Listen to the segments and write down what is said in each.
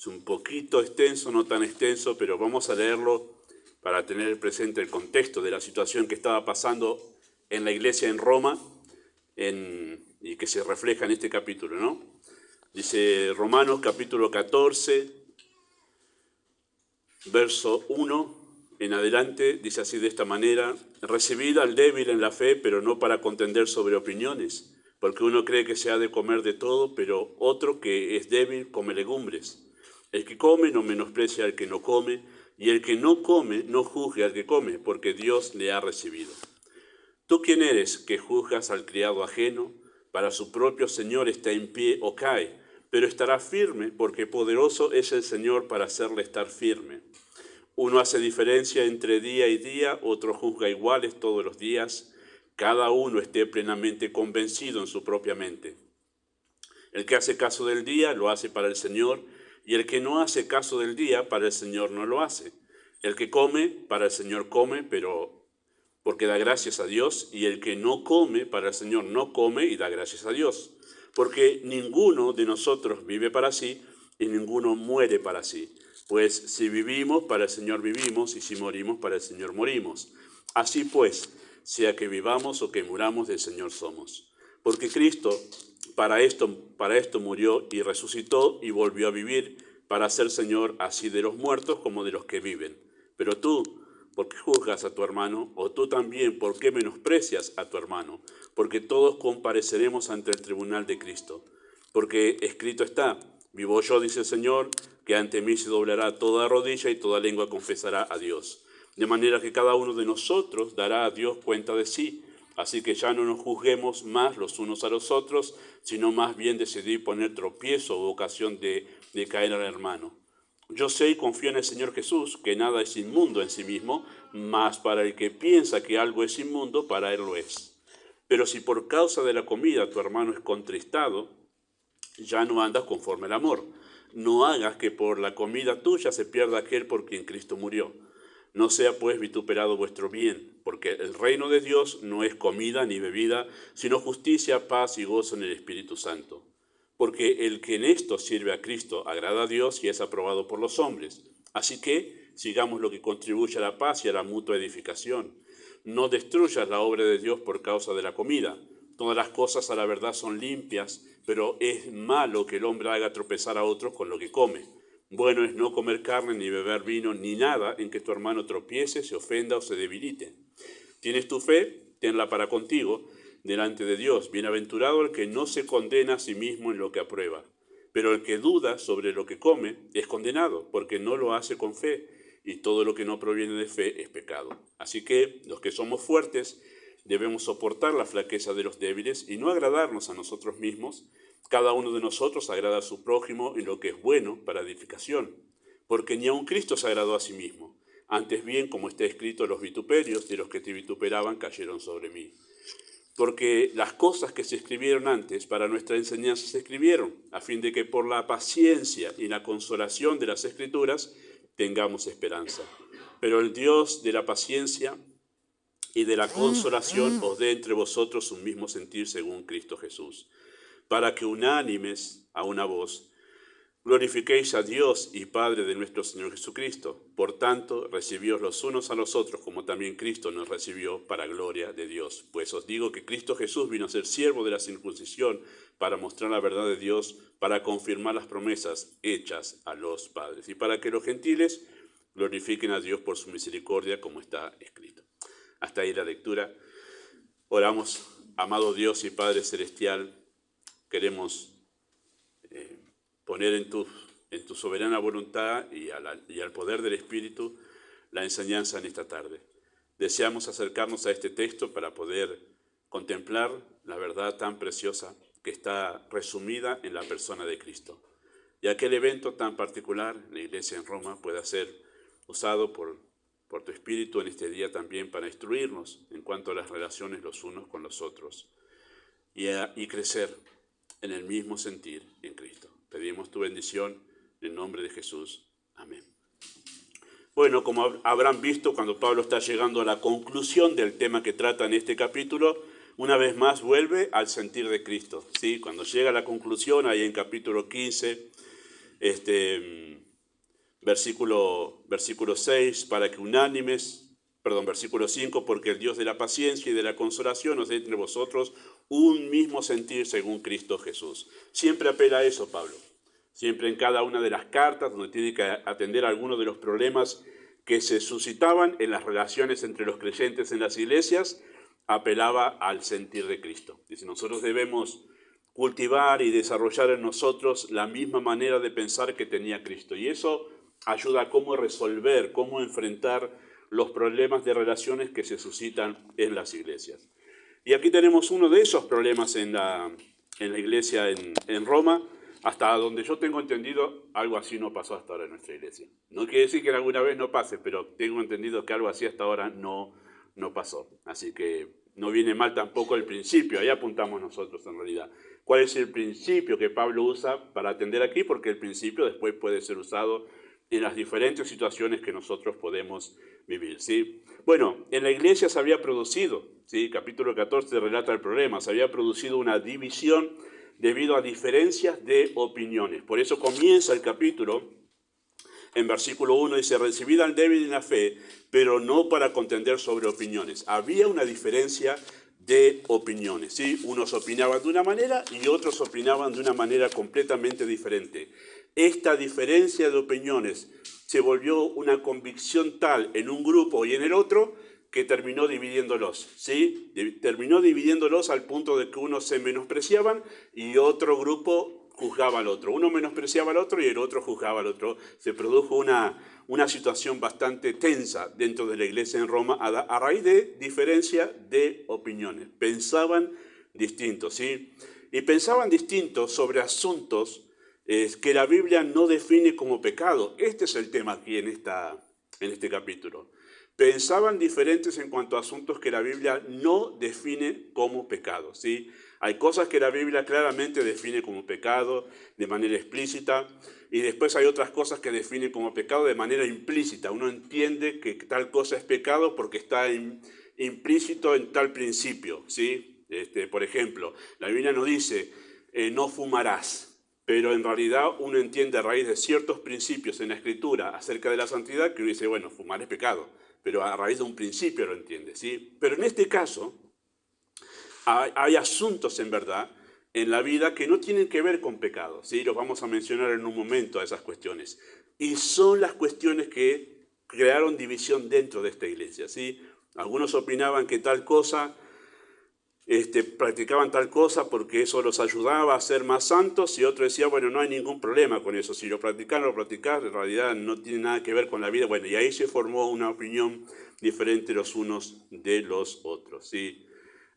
Es un poquito extenso, no tan extenso, pero vamos a leerlo para tener presente el contexto de la situación que estaba pasando en la iglesia en Roma y que se refleja en este capítulo, ¿no? Dice Romanos capítulo 14, verso 1 en adelante, dice así de esta manera: recibid al débil en la fe, pero no para contender sobre opiniones, porque uno cree que se ha de comer de todo, pero otro que es débil come legumbres. El que come no menosprecia al que no come, y el que no come no juzgue al que come, porque Dios le ha recibido. ¿Tú quién eres que juzgas al criado ajeno? Para su propio Señor está en pie o cae, pero estará firme, porque poderoso es el Señor para hacerle estar firme. Uno hace diferencia entre día y día, otro juzga iguales todos los días. Cada uno esté plenamente convencido en su propia mente. El que hace caso del día lo hace para el Señor, y el que no hace caso del día para el Señor no lo hace. El que come, para el Señor come, pero porque da gracias a Dios, y el que no come, para el Señor no come y da gracias a Dios. Porque ninguno de nosotros vive para sí, y ninguno muere para sí. Pues si vivimos, para el Señor vivimos, y si morimos, para el Señor morimos. Así pues, sea que vivamos o que muramos, del Señor somos. Porque Cristo para esto murió y resucitó y volvió a vivir, para ser Señor así de los muertos como de los que viven. Pero tú, ¿por qué juzgas a tu hermano? O tú también, ¿por qué menosprecias a tu hermano? Porque todos compareceremos ante el tribunal de Cristo. Porque escrito está: vivo yo, dice el Señor, que ante mí se doblará toda rodilla y toda lengua confesará a Dios. De manera que cada uno de nosotros dará a Dios cuenta de sí. Así que ya no nos juzguemos más los unos a los otros, sino más bien decidir poner tropiezo o ocasión de caer al hermano. Yo sé y confío en el Señor Jesús, que nada es inmundo en sí mismo, mas para el que piensa que algo es inmundo, para él lo es. Pero si por causa de la comida tu hermano es contristado, ya no andas conforme al amor. No hagas que por la comida tuya se pierda aquel por quien Cristo murió. No sea pues vituperado vuestro bien, porque el reino de Dios no es comida ni bebida, sino justicia, paz y gozo en el Espíritu Santo. Porque el que en esto sirve a Cristo agrada a Dios y es aprobado por los hombres. Así que sigamos lo que contribuye a la paz y a la mutua edificación. No destruyas la obra de Dios por causa de la comida. Todas las cosas a la verdad son limpias, pero es malo que el hombre haga tropezar a otros con lo que come. Bueno es no comer carne, ni beber vino, ni nada en que tu hermano tropiece, se ofenda o se debilite. ¿Tienes tu fe? Tenla para contigo delante de Dios. Bienaventurado el que no se condena a sí mismo en lo que aprueba. Pero el que duda sobre lo que come es condenado, porque no lo hace con fe, y todo lo que no proviene de fe es pecado. Así que los que somos fuertes debemos soportar la flaqueza de los débiles y no agradarnos a nosotros mismos. Cada uno de nosotros agrada a su prójimo en lo que es bueno para edificación, porque ni aun Cristo se agradó a sí mismo. Antes bien, como está escrito, los vituperios de los que te vituperaban cayeron sobre mí. Porque las cosas que se escribieron antes para nuestra enseñanza se escribieron, a fin de que por la paciencia y la consolación de las Escrituras tengamos esperanza. Pero el Dios de la paciencia y de la consolación os dé entre vosotros un mismo sentir según Cristo Jesús, para que unánimes a una voz glorifiquéis a Dios y Padre de nuestro Señor Jesucristo. Por tanto, recibíos los unos a los otros, como también Cristo nos recibió, para gloria de Dios. Pues os digo que Cristo Jesús vino a ser siervo de la circuncisión para mostrar la verdad de Dios, para confirmar las promesas hechas a los padres, y para que los gentiles glorifiquen a Dios por su misericordia, como está escrito. Hasta ahí la lectura. Oramos. Amado Dios y Padre Celestial, queremos poner en tu soberana voluntad y al poder del Espíritu la enseñanza en esta tarde. Deseamos acercarnos a este texto para poder contemplar la verdad tan preciosa que está resumida en la persona de Cristo. Y aquel evento tan particular, la iglesia en Roma, pueda ser usado por tu Espíritu en este día también para instruirnos en cuanto a las relaciones los unos con los otros y crecer en el mismo sentir en Cristo. Pedimos tu bendición en el nombre de Jesús. Amén. Bueno, como habrán visto, cuando Pablo está llegando a la conclusión del tema que trata en este capítulo, una vez más vuelve al sentir de Cristo. ¿Sí? Cuando llega a la conclusión, ahí en capítulo 15, Versículo 6, versículo 5, porque el Dios de la paciencia y de la consolación os dé entre vosotros un mismo sentir según Cristo Jesús. Siempre apela a eso, Pablo. Siempre en cada una de las cartas, donde tiene que atender a algunos de los problemas que se suscitaban en las relaciones entre los creyentes en las iglesias, apelaba al sentir de Cristo. Dice, nosotros debemos cultivar y desarrollar en nosotros la misma manera de pensar que tenía Cristo. Y eso ayuda a cómo resolver, cómo enfrentar los problemas de relaciones que se suscitan en las iglesias. Y aquí tenemos uno de esos problemas en la iglesia en Roma. Hasta donde yo tengo entendido, algo así no pasó hasta ahora en nuestra iglesia. No quiere decir que alguna vez no pase, pero tengo entendido que algo así hasta ahora no pasó. Así que no viene mal tampoco el principio, ahí apuntamos nosotros en realidad. ¿Cuál es el principio que Pablo usa para atender aquí? Porque el principio después puede ser usado en las diferentes situaciones que nosotros podemos vivir, ¿sí? Bueno, en la iglesia se había producido, ¿sí? Capítulo 14 relata el problema, se había producido una división debido a diferencias de opiniones. Por eso comienza el capítulo, en versículo 1, dice, recibid al débil en la fe, pero no para contender sobre opiniones. Había una diferencia de opiniones, ¿sí? Unos opinaban de una manera y otros opinaban de una manera completamente diferente. Esta diferencia de opiniones se volvió una convicción tal en un grupo y en el otro que terminó dividiéndolos, ¿sí? Terminó dividiéndolos al punto de que unos se menospreciaban y otro grupo juzgaba al otro. Uno menospreciaba al otro y el otro juzgaba al otro. Se produjo una situación bastante tensa dentro de la iglesia en Roma a raíz de diferencia de opiniones. Pensaban distintos, ¿sí? Y pensaban distintos sobre asuntos que la Biblia no define como pecado. Este es el tema aquí en este capítulo. Pensaban diferentes en cuanto a asuntos que la Biblia no define como pecado, ¿sí? Hay cosas que la Biblia claramente define como pecado de manera explícita y después hay otras cosas que define como pecado de manera implícita. Uno entiende que tal cosa es pecado porque está implícito en tal principio, ¿sí? Por ejemplo, la Biblia no dice no fumarás, pero en realidad uno entiende a raíz de ciertos principios en la Escritura acerca de la santidad que uno dice, bueno, fumar es pecado, pero a raíz de un principio lo entiende, ¿sí? Pero en este caso hay asuntos en verdad en la vida que no tienen que ver con pecado, ¿sí? Los vamos a mencionar en un momento a esas cuestiones. Y son las cuestiones que crearon división dentro de esta iglesia, ¿sí? Algunos opinaban que tal cosa, practicaban tal cosa porque eso los ayudaba a ser más santos y otros decían, bueno, no hay ningún problema con eso, si lo practican, en realidad no tiene nada que ver con la vida. Bueno, y ahí se formó una opinión diferente los unos de los otros, ¿sí?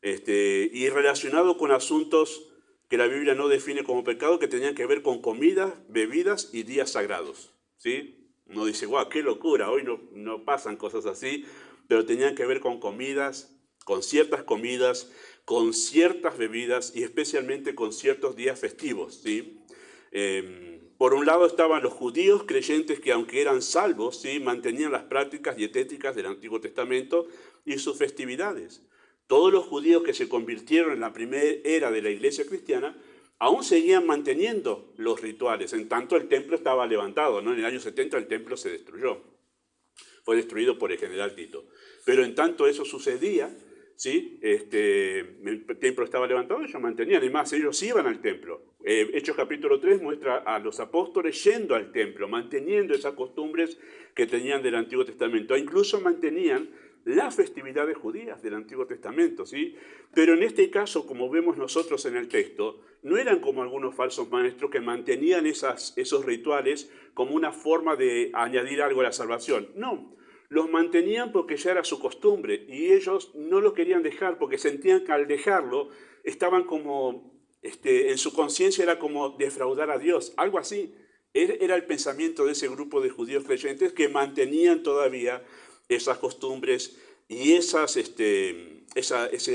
Y relacionado con asuntos que la Biblia no define como pecado, que tenían que ver con comidas, bebidas y días sagrados, ¿sí? Uno dice, guau, qué locura, hoy no pasan cosas así, pero tenían que ver con comidas, con ciertas comidas, con ciertas bebidas y especialmente con ciertos días festivos, ¿sí? Por un lado estaban los judíos creyentes que aunque eran salvos, ¿sí?, mantenían las prácticas dietéticas del Antiguo Testamento y sus festividades. Todos los judíos que se convirtieron en la primera era de la iglesia cristiana aún seguían manteniendo los rituales, en tanto el templo estaba levantado, ¿no? En el año 70 el templo se destruyó, fue destruido por el general Tito. Pero en tanto eso sucedía, ¿sí? El templo estaba levantado, ellos mantenían, además ellos iban al templo. Hechos capítulo 3 muestra a los apóstoles yendo al templo, manteniendo esas costumbres que tenían del Antiguo Testamento, e incluso mantenían las festividades judías del Antiguo Testamento, ¿sí? Pero en este caso, como vemos nosotros en el texto, no eran como algunos falsos maestros que mantenían esos rituales como una forma de añadir algo a la salvación. No, los mantenían porque ya era su costumbre y ellos no lo querían dejar porque sentían que al dejarlo estaban como, en su conciencia era como defraudar a Dios, algo así. Era el pensamiento de ese grupo de judíos creyentes que mantenían todavía esas costumbres y ese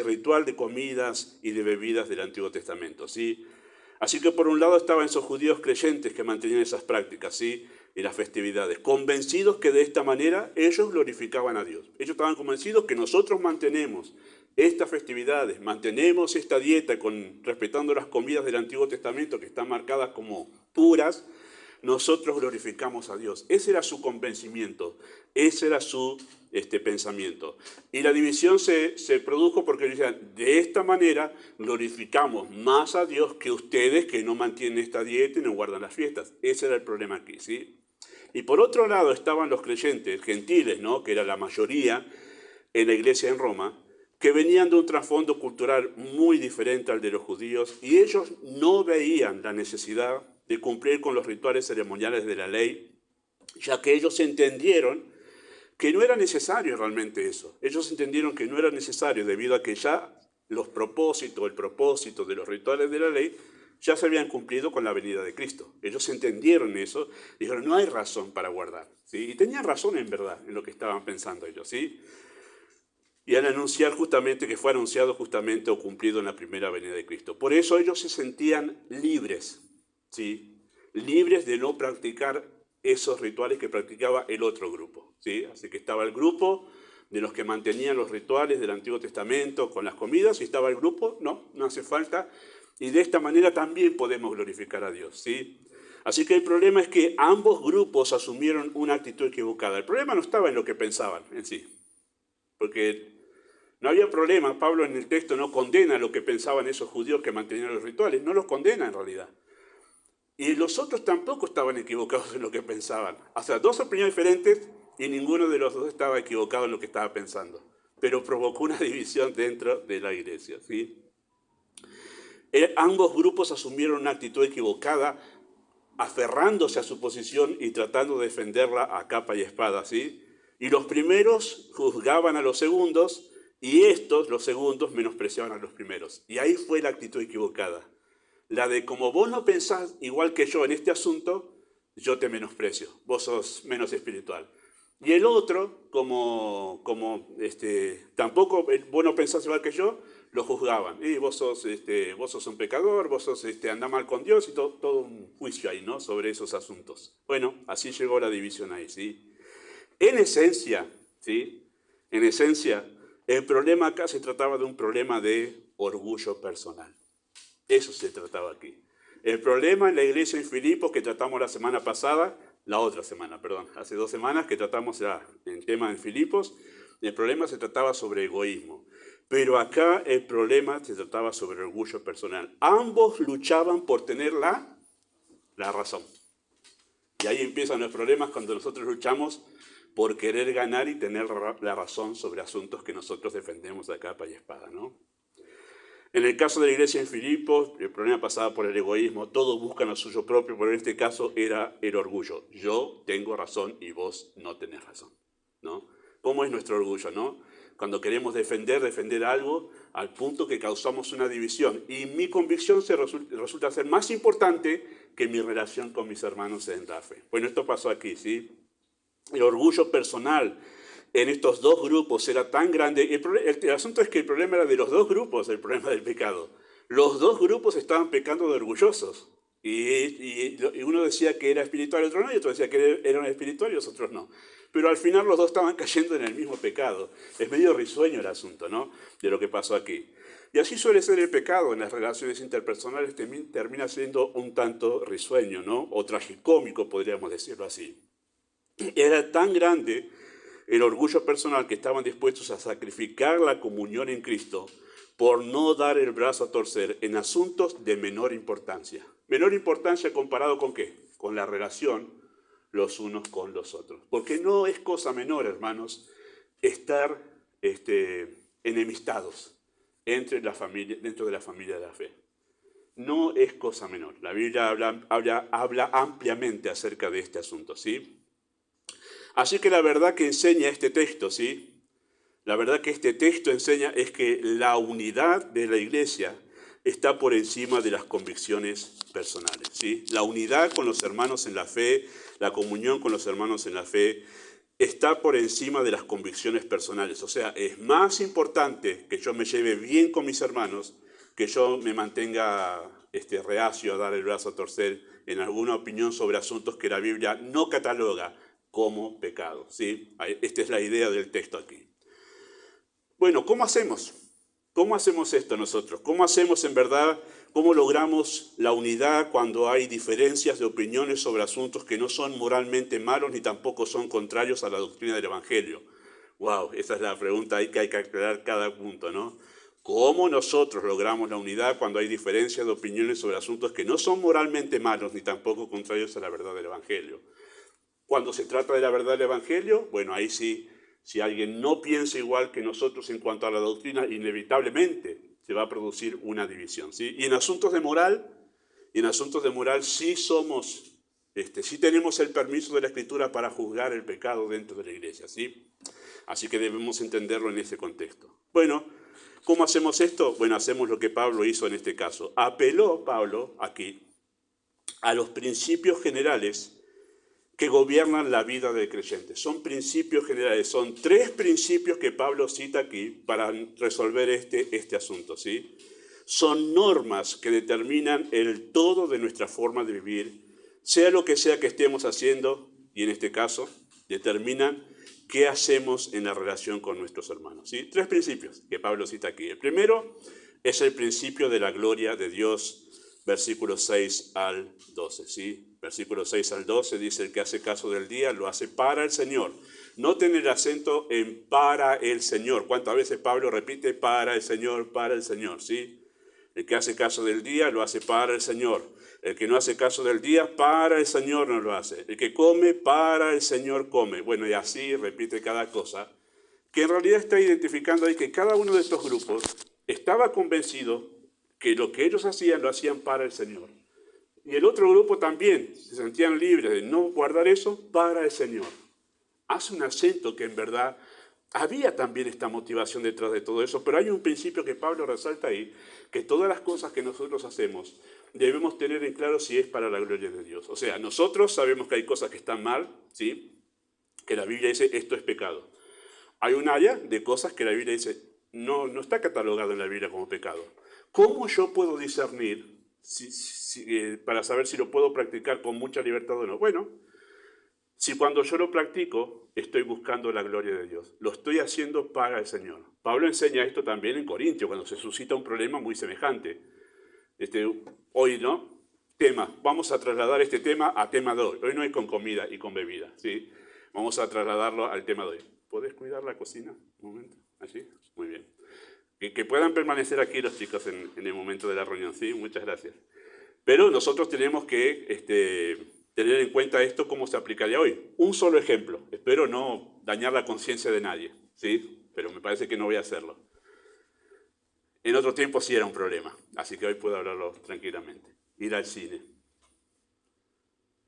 ritual de comidas y de bebidas del Antiguo Testamento, ¿sí? Así que por un lado estaban esos judíos creyentes que mantenían esas prácticas, ¿sí?, y las festividades, convencidos que de esta manera ellos glorificaban a Dios. Ellos estaban convencidos que nosotros mantenemos estas festividades, mantenemos esta dieta respetando las comidas del Antiguo Testamento que están marcadas como puras, nosotros glorificamos a Dios. Ese era su convencimiento, ese era su pensamiento. Y la división se produjo porque decían, de esta manera glorificamos más a Dios que ustedes que no mantienen esta dieta y no guardan las fiestas. Ese era el problema aquí, ¿sí? Y por otro lado estaban los creyentes gentiles, ¿no?, que era la mayoría en la iglesia en Roma, que venían de un trasfondo cultural muy diferente al de los judíos, y ellos no veían la necesidad de cumplir con los rituales ceremoniales de la ley, ya que ellos entendieron que no era necesario realmente eso. Ellos entendieron que no era necesario debido a que ya el propósito de los rituales de la ley ya se habían cumplido con la venida de Cristo. Ellos entendieron eso, dijeron, no hay razón para guardar, ¿sí? Y tenían razón en verdad en lo que estaban pensando ellos, ¿sí? Y al anunciar justamente que fue anunciado justamente o cumplido en la primera venida de Cristo. Por eso ellos se sentían libres, ¿sí? Libres de no practicar esos rituales que practicaba el otro grupo, ¿sí? Así que estaba el grupo de los que mantenían los rituales del Antiguo Testamento con las comidas, y estaba el grupo, no hace falta, y de esta manera también podemos glorificar a Dios, ¿sí? Así que el problema es que ambos grupos asumieron una actitud equivocada. El problema no estaba en lo que pensaban en sí, porque no había problema. Pablo en el texto no condena lo que pensaban esos judíos que mantenían los rituales, no los condena en realidad. Y los otros tampoco estaban equivocados en lo que pensaban. O sea, dos opiniones diferentes y ninguno de los dos estaba equivocado en lo que estaba pensando. Pero provocó una división dentro de la iglesia, ¿sí? Ambos grupos asumieron una actitud equivocada, aferrándose a su posición y tratando de defenderla a capa y espada, ¿sí? Y los primeros juzgaban a los segundos, y estos, los segundos, menospreciaban a los primeros. Y ahí fue la actitud equivocada. La de, como vos no pensás igual que yo en este asunto, yo te menosprecio, vos sos menos espiritual. Y el otro, tampoco vos no pensás igual que yo, lo juzgaban. Y vos sos un pecador, vos andás mal con Dios, y todo un juicio ahí, ¿no?, sobre esos asuntos. Bueno, así llegó la división ahí, ¿sí? En esencia, ¿sí? En esencia, el problema acá se trataba de un problema de orgullo personal. Eso se trataba aquí. El problema en la iglesia en Filipos que tratamos hace 2 semanas que tratamos el tema en Filipos, el problema se trataba sobre egoísmo. Pero acá el problema se trataba sobre orgullo personal. Ambos luchaban por tener la razón. Y ahí empiezan los problemas cuando nosotros luchamos por querer ganar y tener la razón sobre asuntos que nosotros defendemos a capa y espada, ¿no? En el caso de la iglesia en Filipos, el problema pasaba por el egoísmo. Todos buscan lo suyo propio, pero en este caso era el orgullo. Yo tengo razón y vos no tenés razón, ¿no? ¿Cómo es nuestro orgullo, no? Cuando queremos defender algo al punto que causamos una división. Y mi convicción resulta ser más importante que mi relación con mis hermanos en la fe. Bueno, esto pasó aquí, ¿sí? El orgullo personal en estos dos grupos era tan grande. El asunto es que el problema era de los dos grupos, el problema del pecado. Los dos grupos estaban pecando de orgullosos. Y uno decía que era espiritual, el otro no, y otro decía que eran espirituales y los otros no. Pero al final los dos estaban cayendo en el mismo pecado. Es medio risueño el asunto, ¿no?, de lo que pasó aquí. Y así suele ser el pecado en las relaciones interpersonales, termina siendo un tanto risueño, ¿no?, o tragicómico, podríamos decirlo así. Era tan grande el orgullo personal que estaban dispuestos a sacrificar la comunión en Cristo por no dar el brazo a torcer en asuntos de menor importancia. Menor importancia comparado con ¿qué? Con la relación los unos con los otros. Porque no es cosa menor, hermanos, estar enemistados dentro de la familia de la fe. No es cosa menor. La Biblia habla ampliamente acerca de este asunto, ¿sí? Así que la verdad que enseña este texto, ¿sí? La verdad que este texto enseña es que la unidad de la iglesia está por encima de las convicciones personales, ¿sí? La unidad con los hermanos en la fe, la comunión con los hermanos en la fe, está por encima de las convicciones personales. O sea, es más importante que yo me lleve bien con mis hermanos, que yo me mantenga reacio a dar el brazo a torcer en alguna opinión sobre asuntos que la Biblia no cataloga como pecado, ¿sí? Esta es la idea del texto aquí. Bueno, ¿cómo hacemos? ¿Cómo hacemos esto nosotros? ¿Cómo hacemos en verdad, cómo logramos la unidad cuando hay diferencias de opiniones sobre asuntos que no son moralmente malos ni tampoco son contrarios a la doctrina del Evangelio? Wow, esa es la pregunta ahí que hay que aclarar cada punto, ¿no? ¿Cómo nosotros logramos la unidad cuando hay diferencias de opiniones sobre asuntos que no son moralmente malos ni tampoco contrarios a la verdad del Evangelio? Cuando se trata de la verdad del Evangelio, bueno, ahí sí, si alguien no piensa igual que nosotros en cuanto a la doctrina, inevitablemente se va a producir una división, ¿sí? Y en asuntos de moral, sí somos, sí tenemos el permiso de la Escritura para juzgar el pecado dentro de la iglesia, ¿sí? Así que debemos entenderlo en ese contexto. Bueno, ¿cómo hacemos esto? Bueno, hacemos lo que Pablo hizo en este caso. Apeló Pablo aquí a los principios generales que gobiernan la vida del creyente. Son principios generales, son 3 principios que Pablo cita aquí para resolver este asunto, ¿sí? Son normas que determinan el todo de nuestra forma de vivir, sea lo que sea que estemos haciendo, y en este caso, determinan qué hacemos en la relación con nuestros hermanos, ¿sí? 3 principios que Pablo cita aquí. El primero es el principio de la gloria de Dios, versículos 6 al 12, ¿sí? Versículos 6 al 12 dice: el que hace caso del día lo hace para el Señor. Noten el acento en para el Señor. ¿Cuántas veces Pablo repite para el Señor, ¿sí? El que hace caso del día lo hace para el Señor. El que no hace caso del día, para el Señor no lo hace. El que come, para el Señor come. Bueno, y así repite cada cosa, que en realidad está identificando ahí que cada uno de estos grupos estaba convencido que lo que ellos hacían, lo hacían para el Señor. Y el otro grupo también se sentían libres de no guardar eso para el Señor. Hace un acento que en verdad había también esta motivación detrás de todo eso, pero hay un principio que Pablo resalta ahí, que todas las cosas que nosotros hacemos debemos tener en claro si es para la gloria de Dios. O sea, nosotros sabemos que hay cosas que están mal, ¿sí? Que la Biblia dice esto es pecado. Hay un área de cosas que la Biblia dice no está catalogado en la Biblia como pecado. ¿Cómo yo puedo discernir para saber si lo puedo practicar con mucha libertad o no? Bueno, si cuando yo lo practico estoy buscando la gloria de Dios, lo estoy haciendo para el Señor. Pablo enseña esto también en Corintios, cuando se suscita un problema muy semejante. Hoy, ¿no? Vamos a trasladar este tema a tema de hoy. Hoy no es con comida y con bebida, ¿sí? Vamos a trasladarlo al tema de hoy. ¿Podés cuidar la cocina un momento? ¿Así? Muy bien. Que puedan permanecer aquí los chicos en el momento de la reunión, ¿sí? Muchas gracias. Pero nosotros tenemos que tener en cuenta esto, cómo se aplicaría hoy. Un solo ejemplo. Espero no dañar la conciencia de nadie, ¿sí? Pero me parece que no voy a hacerlo. En otro tiempo sí era un problema, así que hoy puedo hablarlo tranquilamente. Ir al cine.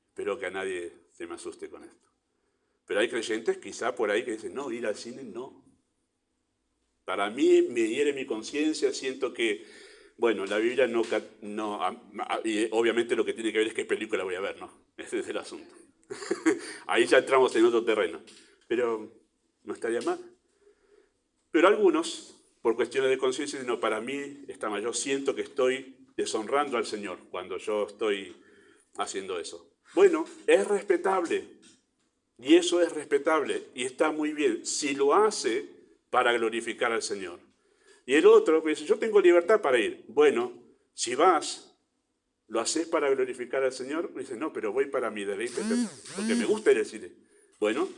Espero que a nadie se me asuste con esto. Pero hay creyentes quizá por ahí que dicen, no, ir al cine no. Para mí me hiere mi conciencia, siento que, bueno, la Biblia no y obviamente lo que tiene que ver es qué película voy a ver, ¿no? Ese es el asunto. Ahí ya entramos en otro terreno. Pero no estaría mal. Pero algunos, por cuestiones de conciencia, dicen, no, para mí está mal. Yo siento que estoy deshonrando al Señor cuando yo estoy haciendo eso. Bueno, es respetable. Y eso es respetable y está muy bien si lo hace para glorificar al Señor. Y el otro dice, yo tengo libertad para ir. Bueno, si vas, ¿lo haces para glorificar al Señor? Dice, no, pero voy para mi deleite, porque me gusta ir al cine. Bueno,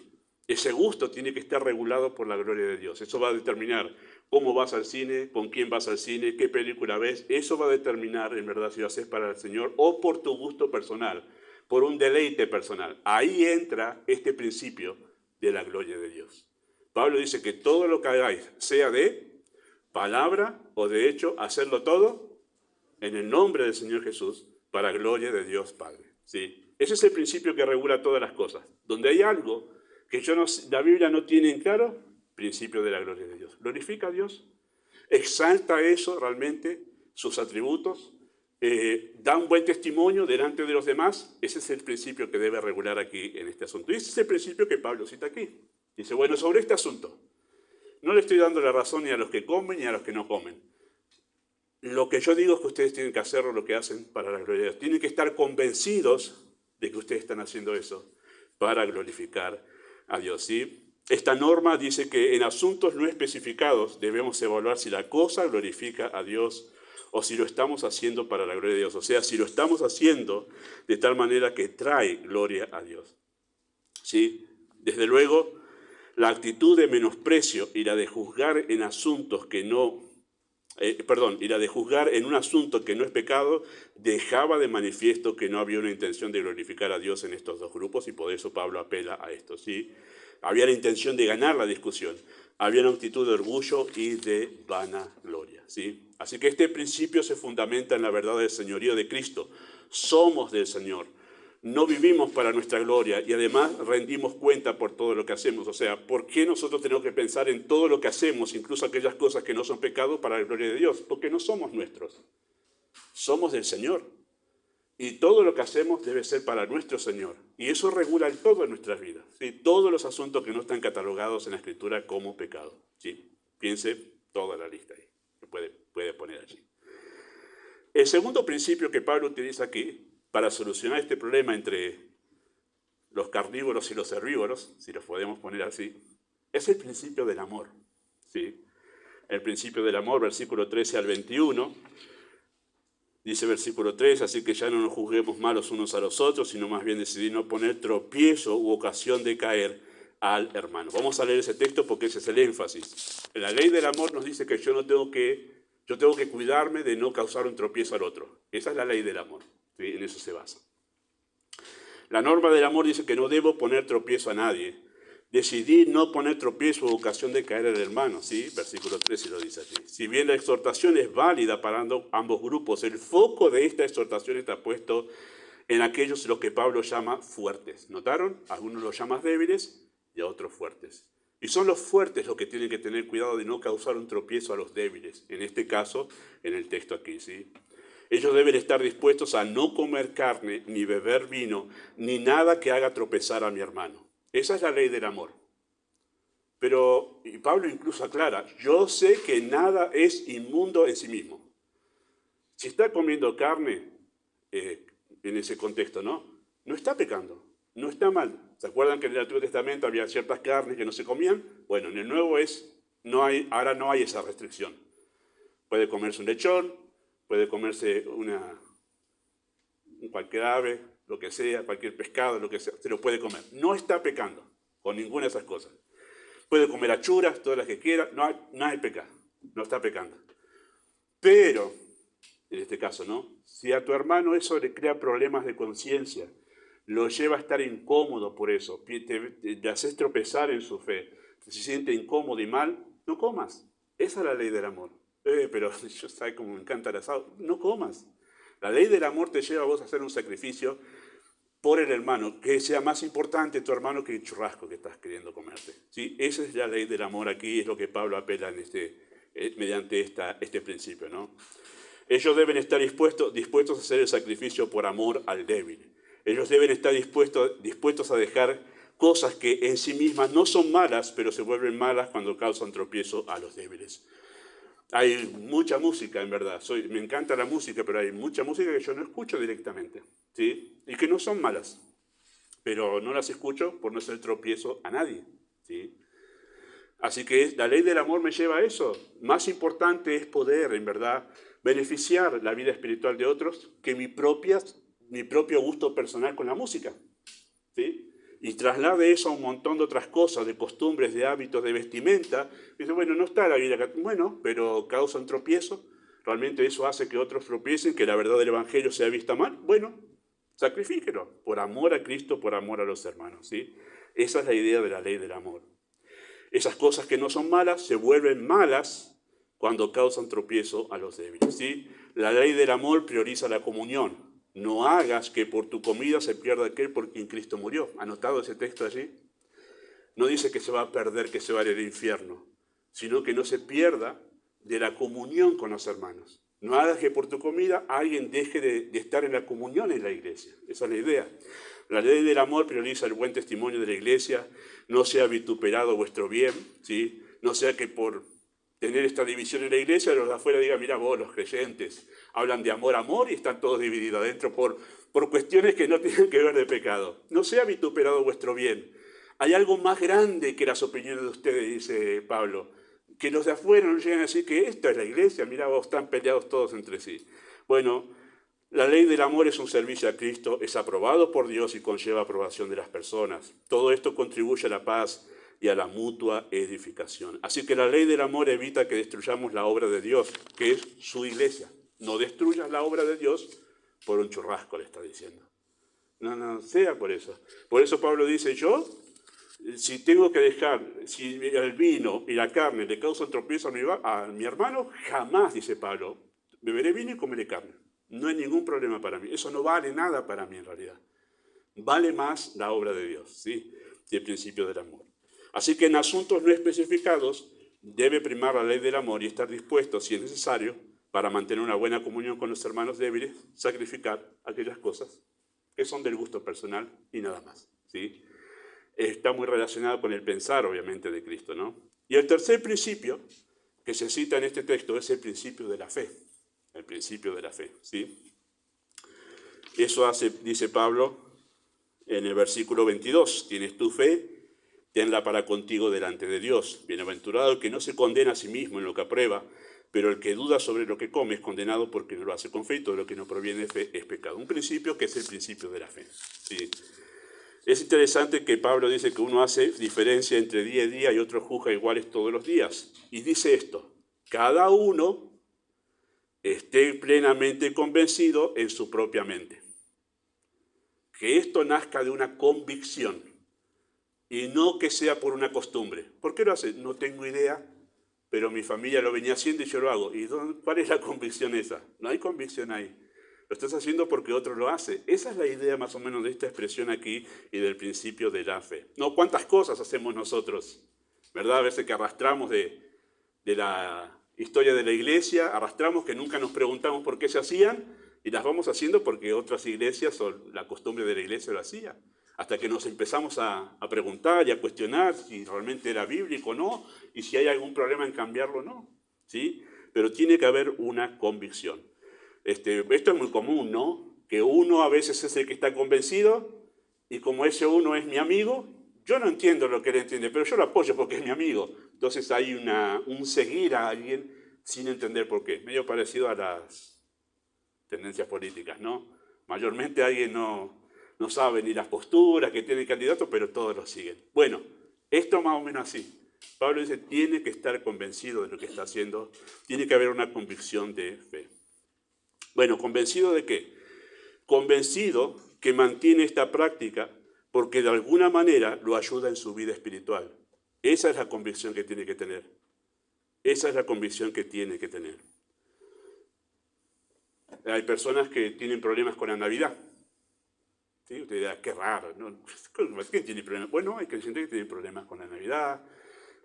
ese gusto tiene que estar regulado por la gloria de Dios. Eso va a determinar cómo vas al cine, con quién vas al cine, qué película ves. Eso va a determinar, en verdad, si lo haces para el Señor o por tu gusto personal, por un deleite personal. Ahí entra este principio de la gloria de Dios. Pablo dice que todo lo que hagáis, sea de palabra o de hecho, hacerlo todo en el nombre del Señor Jesús, para gloria de Dios Padre. ¿Sí? Ese es el principio que regula todas las cosas. Donde hay algo que la Biblia no tiene en claro, principio de la gloria de Dios. Glorifica a Dios, exalta eso realmente, sus atributos, da un buen testimonio delante de los demás. Ese es el principio que debe regular aquí en este asunto. Y ese es el principio que Pablo cita aquí. Dice, bueno, sobre este asunto, no le estoy dando la razón ni a los que comen ni a los que no comen. Lo que yo digo es que ustedes tienen que hacer lo que hacen para la gloria de Dios. Tienen que estar convencidos de que ustedes están haciendo eso para glorificar a Dios, ¿sí? Esta norma dice que en asuntos no especificados debemos evaluar si la cosa glorifica a Dios o si lo estamos haciendo para la gloria de Dios. O sea, si lo estamos haciendo de tal manera que trae gloria a Dios. ¿Sí? Desde luego, la actitud de menosprecio y la de juzgar en asuntos que no, y la de juzgar en un asunto que no es pecado, dejaba de manifiesto que no había una intención de glorificar a Dios en estos dos grupos, y por eso Pablo apela a esto, ¿sí? Había la intención de ganar la discusión, había una actitud de orgullo y de vanagloria, ¿sí? Así que este principio se fundamenta en la verdad del señorío de Cristo. Somos del Señor. No vivimos para nuestra gloria y además rendimos cuenta por todo lo que hacemos. O sea, ¿por qué nosotros tenemos que pensar en todo lo que hacemos, incluso aquellas cosas que no son pecado, para la gloria de Dios? Porque no somos nuestros, somos del Señor. Y todo lo que hacemos debe ser para nuestro Señor. Y eso regula el todo en nuestras vidas, ¿sí? Todos los asuntos que no están catalogados en la Escritura como pecado, ¿sí? Piense toda la lista ahí, que puede poner allí. El segundo principio que Pablo utiliza aquí para solucionar este problema entre los carnívoros y los herbívoros, si los podemos poner así, es el principio del amor, ¿sí? El principio del amor, versículo 13 al 21, dice versículo 3, así que ya no nos juzguemos malos unos a los otros, sino más bien decidir no poner tropiezo u ocasión de caer al hermano. Vamos a leer ese texto porque ese es el énfasis. La ley del amor nos dice que yo tengo que cuidarme de no causar un tropiezo al otro. Esa es la ley del amor, ¿sí? En eso se basa. La norma del amor dice que no debo poner tropiezo a nadie. Decidí no poner tropiezo o ocasión de caer al hermano, ¿sí? Versículo 13 lo dice aquí. Si bien la exhortación es válida para ambos grupos, el foco de esta exhortación está puesto en aquellos los que Pablo llama fuertes. ¿Notaron? Algunos los llaman débiles y a otros fuertes. Y son los fuertes los que tienen que tener cuidado de no causar un tropiezo a los débiles. En este caso, en el texto aquí, ¿sí? Ellos deben estar dispuestos a no comer carne, ni beber vino, ni nada que haga tropezar a mi hermano. Esa es la ley del amor. Pero, y Pablo incluso aclara, yo sé que nada es inmundo en sí mismo. Si está comiendo carne, en ese contexto, ¿no? No está pecando, no está mal. ¿Se acuerdan que en el Antiguo Testamento había ciertas carnes que no se comían? Bueno, en el Nuevo ahora no hay esa restricción. Puede comerse un lechón, puede comerse cualquier ave, lo que sea, cualquier pescado, lo que sea, se lo puede comer. No está pecando con ninguna de esas cosas. Puede comer achuras, todas las que quiera, no hay pecado, no está pecando. Pero, en este caso, ¿no? Si a tu hermano eso le crea problemas de conciencia, lo lleva a estar incómodo por eso, te haces tropezar en su fe, se siente incómodo y mal, no comas. Esa es la ley del amor. Pero yo sabes cómo me encanta el asado, no comas. La ley del amor te lleva a vos a hacer un sacrificio por el hermano, que sea más importante tu hermano que el churrasco que estás queriendo comerte, ¿sí? Esa es la ley del amor aquí, es lo que Pablo apela mediante este principio, ¿no? Ellos deben estar dispuestos a hacer el sacrificio por amor al débil. Ellos deben estar dispuestos a dejar cosas que en sí mismas no son malas, pero se vuelven malas cuando causan tropiezo a los débiles. Hay mucha música, en verdad. Me encanta la música, pero hay mucha música que yo no escucho directamente, ¿sí? Y que no son malas, pero no las escucho por no ser tropiezo a nadie, ¿sí? Así que la ley del amor me lleva a eso. Más importante es poder, en verdad, beneficiar la vida espiritual de otros que mi propio gusto personal con la música, ¿sí? Y traslade eso a un montón de otras cosas, de costumbres, de hábitos, de vestimenta. Dice, bueno, no está la Biblia acá. Bueno, pero causa un tropiezo. ¿Realmente eso hace que otros tropiecen, que la verdad del Evangelio sea vista mal? Bueno, sacrifíquelo, por amor a Cristo, por amor a los hermanos, ¿sí? Esa es la idea de la ley del amor. Esas cosas que no son malas se vuelven malas cuando causan tropiezo a los débiles, ¿sí? La ley del amor prioriza la comunión. No hagas que por tu comida se pierda aquel por quien Cristo murió. ¿Anotado ese texto allí? No dice que se va a perder, que se va a ir al infierno, sino que no se pierda de la comunión con los hermanos. No hagas que por tu comida alguien deje de estar en la comunión en la iglesia. Esa es la idea. La ley del amor prioriza el buen testimonio de la iglesia. No sea vituperado vuestro bien, ¿sí? No sea que por tener esta división en la iglesia, los de afuera digan, mira vos, los creyentes hablan de amor y están todos divididos adentro por cuestiones que no tienen que ver de pecado. No sea vituperado vuestro bien. Hay algo más grande que las opiniones de ustedes, dice Pablo. Que los de afuera no llegan a decir que esta es la iglesia, mirá vos, están peleados todos entre sí. Bueno, la ley del amor es un servicio a Cristo, es aprobado por Dios y conlleva aprobación de las personas. Todo esto contribuye a la paz y a la mutua edificación. Así que la ley del amor evita que destruyamos la obra de Dios, que es su iglesia. No destruyas la obra de Dios por un churrasco, le está diciendo. No sea por eso. Por eso Pablo dice, yo, si tengo que dejar, si el vino y la carne le causan tropiezo a mi hermano, jamás, dice Pablo, beberé vino y comeré carne. No hay ningún problema para mí. Eso no vale nada para mí en realidad. Vale más la obra de Dios, ¿sí? Y el principio del amor. Así que en asuntos no especificados debe primar la ley del amor y estar dispuesto, si es necesario, para mantener una buena comunión con los hermanos débiles, sacrificar aquellas cosas que son del gusto personal y nada más, ¿sí? Está muy relacionado con el pensar, obviamente, de Cristo, ¿no? Y el tercer principio que se cita en este texto es el principio de la fe. El principio de la fe, ¿sí? Eso hace, dice Pablo en el versículo 22, tienes tu fe, tenla para contigo delante de Dios. Bienaventurado el que no se condena a sí mismo en lo que aprueba, pero el que duda sobre lo que come es condenado porque no lo hace con fe, y todo lo que no proviene de fe es pecado. Un principio que es el principio de la fe, ¿sí? Es interesante que Pablo dice que uno hace diferencia entre día y día y otro juzga iguales todos los días. Y dice esto, cada uno esté plenamente convencido en su propia mente. Que esto nazca de una convicción y no que sea por una costumbre. ¿Por qué lo hace? No tengo idea, pero mi familia lo venía haciendo y yo lo hago. ¿Y cuál es la convicción esa? No hay convicción ahí. Lo estás haciendo porque otro lo hace. Esa es la idea más o menos de esta expresión aquí y del principio de la fe. No, ¿cuántas cosas hacemos nosotros? ¿Verdad? A veces que arrastramos de la historia de la iglesia, arrastramos que nunca nos preguntamos por qué se hacían y las vamos haciendo porque otras iglesias o la costumbre de la iglesia lo hacía. Hasta que nos empezamos a preguntar y a cuestionar si realmente era bíblico o no y si hay algún problema en cambiarlo o no, ¿sí? Pero tiene que haber una convicción. Esto es muy común, ¿no? Que uno a veces es el que está convencido y como ese uno es mi amigo, yo no entiendo lo que él entiende, pero yo lo apoyo porque es mi amigo. Entonces hay un seguir a alguien sin entender por qué. Medio parecido a las tendencias políticas, ¿no? Mayormente alguien no sabe ni las posturas que tiene el candidato, pero todos lo siguen. Bueno, esto más o menos así. Pablo dice, tiene que estar convencido de lo que está haciendo, tiene que haber una convicción de fe. Bueno, ¿convencido de qué? Convencido que mantiene esta práctica porque de alguna manera lo ayuda en su vida espiritual. Esa es la convicción que tiene que tener. Esa es la convicción que tiene que tener. Hay personas que tienen problemas con la Navidad. ¿Sí? Usted dirá, qué raro, ¿no? ¿Quién tiene problemas? Bueno, hay creyentes que tienen problemas con la Navidad,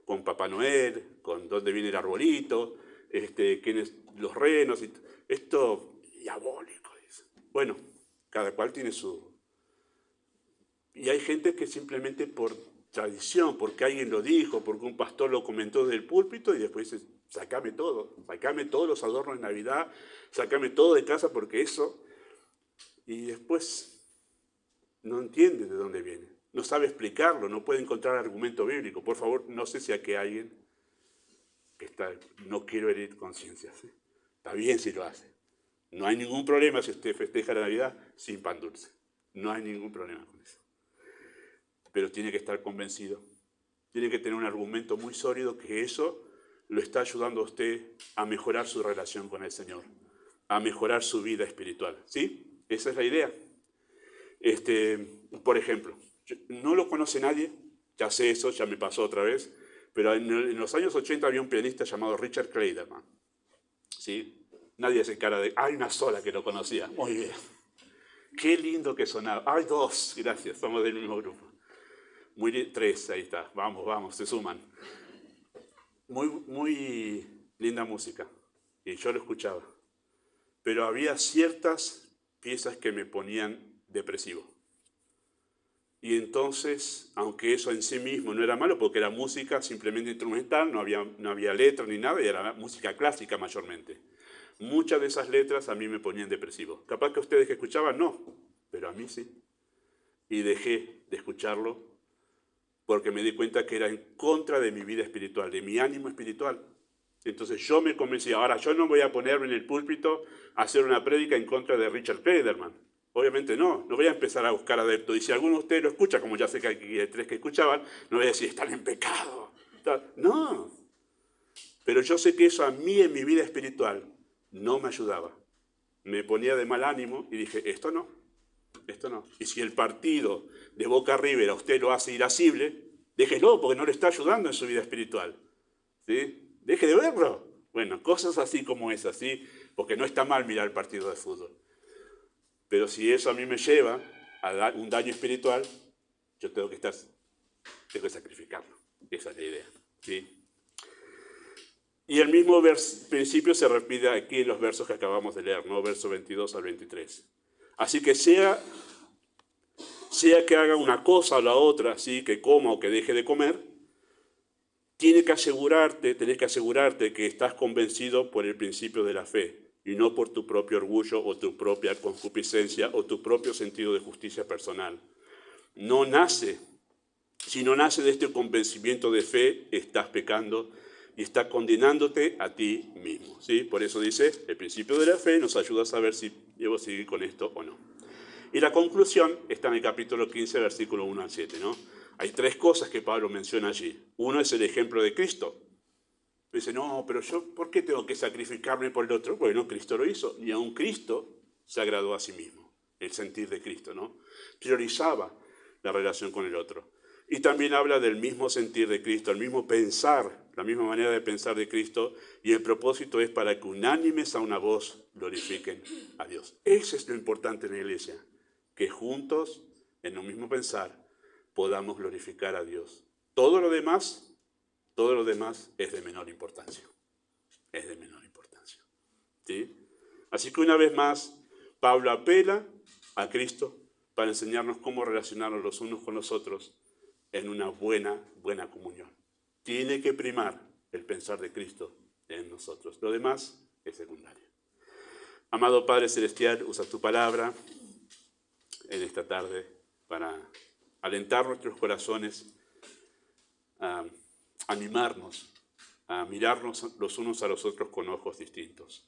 con Papá Noel, con dónde viene el arbolito, quiénes los renos. Esto diabólico, dice. Bueno, cada cual tiene su... Y hay gente que simplemente por tradición, porque alguien lo dijo, porque un pastor lo comentó desde el púlpito y después dice, sacame todo, sacame todos los adornos de Navidad, sacame todo de casa porque eso... Y después no entiende de dónde viene, no sabe explicarlo, no puede encontrar argumento bíblico. Por favor, no sé si aquí hay alguien que está, no quiero herir conciencias. ¿Sí? Está bien si lo hace. No hay ningún problema si usted festeja la Navidad sin pan dulce. No hay ningún problema con eso. Pero tiene que estar convencido. Tiene que tener un argumento muy sólido que eso lo está ayudando a usted a mejorar su relación con el Señor, a mejorar su vida espiritual. ¿Sí? Esa es la idea. Por ejemplo, no lo conoce nadie, ya sé eso, ya me pasó otra vez, pero en los años 80 había un pianista llamado Richard Clayderman. ¿Sí? Nadie hace cara de, hay una sola que lo conocía. Muy bien. Qué lindo que sonaba. Hay dos, gracias, somos del mismo grupo. Tres, ahí está. Vamos, se suman. Muy linda música. Y yo lo escuchaba. Pero había ciertas piezas que me ponían depresivo. Y entonces, aunque eso en sí mismo no era malo, porque era música simplemente instrumental, no había letra ni nada, y era música clásica mayormente. Muchas de esas letras a mí me ponían depresivo. Capaz que ustedes que escuchaban, no, pero a mí sí. Y dejé de escucharlo porque me di cuenta que era en contra de mi vida espiritual, de mi ánimo espiritual. Entonces yo me convencí, ahora yo no voy a ponerme en el púlpito a hacer una prédica en contra de Richard Klederman. Obviamente no voy a empezar a buscar adeptos. Y si alguno de ustedes lo escucha, como ya sé que hay 3 que escuchaban, no voy a decir, están en pecado. No, pero yo sé que eso a mí en mi vida espiritual no me ayudaba. Me ponía de mal ánimo y dije, esto no. Y si el partido de Boca River a usted lo hace irascible, déjelo porque no le está ayudando en su vida espiritual. ¿Sí? Deje de verlo. Bueno, cosas así como esas, ¿sí? Porque no está mal mirar el partido de fútbol. Pero si eso a mí me lleva a dar un daño espiritual, yo tengo que sacrificarlo. Esa es la idea. ¿Sí? Y el mismo principio se repite aquí en los versos que acabamos de leer, ¿no? Verso 22 al 23. Así que sea que haga una cosa o la otra, ¿sí? Que coma o que deje de comer, tenés que asegurarte que estás convencido por el principio de la fe y no por tu propio orgullo o tu propia concupiscencia o tu propio sentido de justicia personal. Si no nace de este convencimiento de fe, estás pecando y estás condenándote a ti mismo. ¿Sí? Por eso dice, el principio de la fe nos ayuda a saber si debo seguir con esto o no. Y la conclusión está en el capítulo 15, versículo 1 al 7, ¿no? Hay 3 cosas que Pablo menciona allí. Uno es el ejemplo de Cristo. Dice, no, pero yo, ¿por qué tengo que sacrificarme por el otro? Bueno, Cristo lo hizo, y aún Cristo se agradó a sí mismo, el sentir de Cristo, ¿no? Priorizaba la relación con el otro. Y también habla del mismo sentir de Cristo, el mismo pensar, la misma manera de pensar de Cristo, y el propósito es para que unánimes a una voz glorifiquen a Dios. Eso es lo importante en la iglesia, que juntos, en lo mismo pensar, podamos glorificar a Dios. Todo lo demás es de menor importancia. Es de menor importancia. ¿Sí? Así que una vez más, Pablo apela a Cristo para enseñarnos cómo relacionarnos los unos con los otros en una buena comunión. Tiene que primar el pensar de Cristo en nosotros. Lo demás es secundario. Amado Padre Celestial, usa tu palabra en esta tarde para alentar nuestros corazones, a animarnos, a mirarnos los unos a los otros con ojos distintos.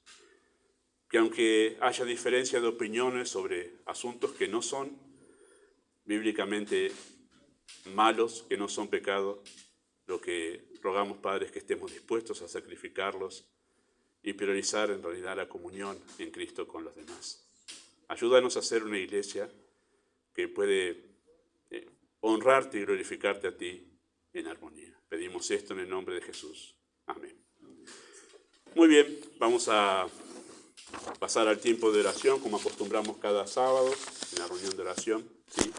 Que aunque haya diferencia de opiniones sobre asuntos que no son bíblicamente malos, que no son pecado, lo que rogamos, Padre, es que estemos dispuestos a sacrificarlos y priorizar en realidad la comunión en Cristo con los demás. Ayúdanos a ser una iglesia que puede honrarte y glorificarte a ti en armonía. Pedimos esto en el nombre de Jesús. Amén. Muy bien, vamos a pasar al tiempo de oración como acostumbramos cada sábado en la reunión de oración. ¿Sí?